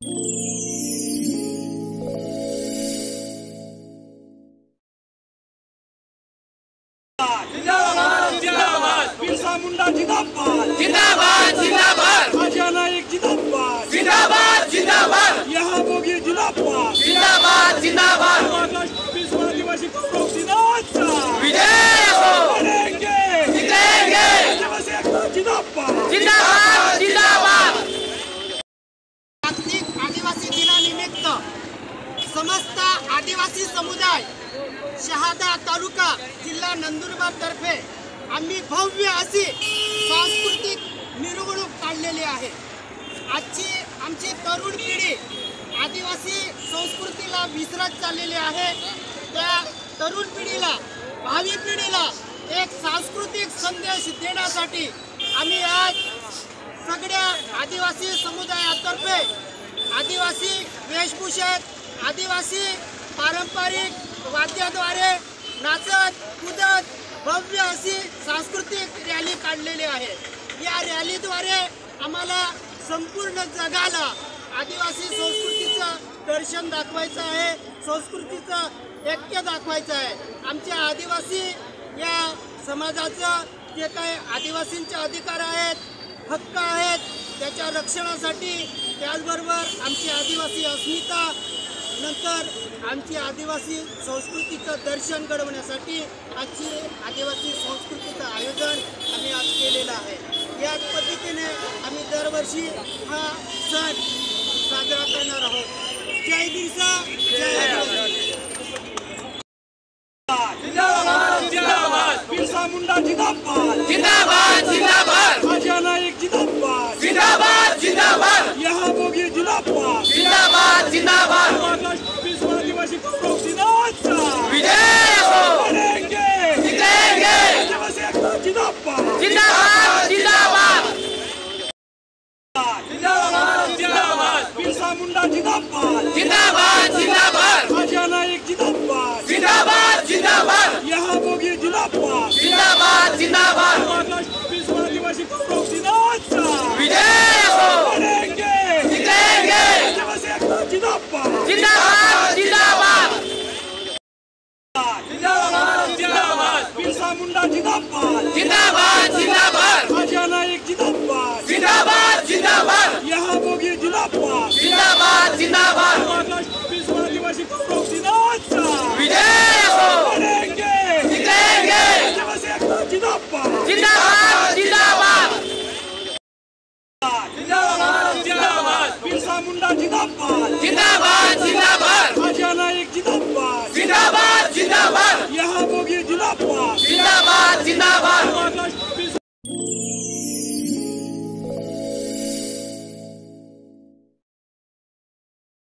बिरसा मुंडा जिंदाबाद जिंदाबाद जिंदाबाद राजा नाईक जिंदाबाद जिंदाबाद जिंदाबाद यहाँ बोगी जिंदाबाद जिंदाबाद जिंदाबाद आदिवासी गौरव दिनाचा विजय हो करेंगे जिंकेंगे आदिवासी एकता जिंदाबाद जिंदाबाद जिंदाबाद। जागतिक आदिवासी दिनानिमित्त समस्त आदिवासी समुदाय शहादा तालुका जिल्हा नंदुरबार तर्फे आम्ही भव्य अशी सांस्कृतिक मिरवणूक काढलेली आहे। आमची तरुण पिढी आदिवासी संस्कृतीला विसरत चाललेली आहे। त्या तरुण पिढीला भावी पिढीला एक सांस्कृतिक संदेश देण्यासाठी आम्ही आज सगळ्या आदिवासी समुदायातर्फे आदिवासी वेशभूषेत आदिवासी पारंपरिक वाद्याद्वारे नाचत कूदत भव्य अशी सांस्कृतिक रॅली काढलेली आहे। या रॅलीद्वारे आम्हाला संपूर्ण जगाला आदिवासी संस्कृतीचं दर्शन दाखवायचं आहे, संस्कृतीचं ऐक्य दाखवायचं आहे। आमच्या आदिवासी या समाजाचं जे काही आदिवासींचे अधिकार आहेत हक्क आहेत त्याच्या रक्षणासाठी त्याचबरोबर आमची आदिवासी अस्मिता नंतर आमची आदिवासी संस्कृतीचं दर्शन घडवण्यासाठी आजची आदिवासी संस्कृतीचं आयोजन आम्ही आज केलेलं आहे। याच पद्धतीने आम्ही दरवर्षी हा सण साजरा करणार आहोत। जय बिरसा जय आदिवासी। जिंदाबाद बिरसा मुंडा जिंदाबाद जिंदाबाद जिंदाबाद राजा नाईक जिंदाबाद जिंदाबाद जिंदाबाद यहाँ बोगी जिंदाबाद जिंदाबाद जिंदाबाद आदिवासी गौरव दिनाचा विजय हो करेंगे जिंकेंगे आदिवासी एकता जिंदाबाद जिंदाबाद जिंदाबाद। जिंदाबाद बिरसा मुंडा जिंदाबाद जिंदाबाद जिंदाबाद राजा नाईक जिंदाबाद जिंदाबाद जिंदाबाद यहाँ बोगी जिंदाबाद जिंदाबाद जिंदाबाद आदिवासी गौरव दिनाचा विजय हो करेंगे जिंकेंगे आदिवासी एकता जिंदाबाद जिंदाबाद जिंदाबाद। जिंदाबाद बिरसा मुंडा जिंदाबाद जिंदाबाद जिंदाबाद राजा नाईक जिंदाबाद जिंदाबाद जिंदाबाद यहाँ बोगी जिंदाबाद जिंदाबाद जिंदाबाद आदिवासी गौरव दिनाचा विजय हो करेंगे जिंकेंगे आदिवासी एकता जिंदाबाद जिंदाबाद जिंदाबाद। जिंदाबाद बिरसा मुंडा जिंदाबाद जिंदाबाद जिंदाबाद राजा नाईक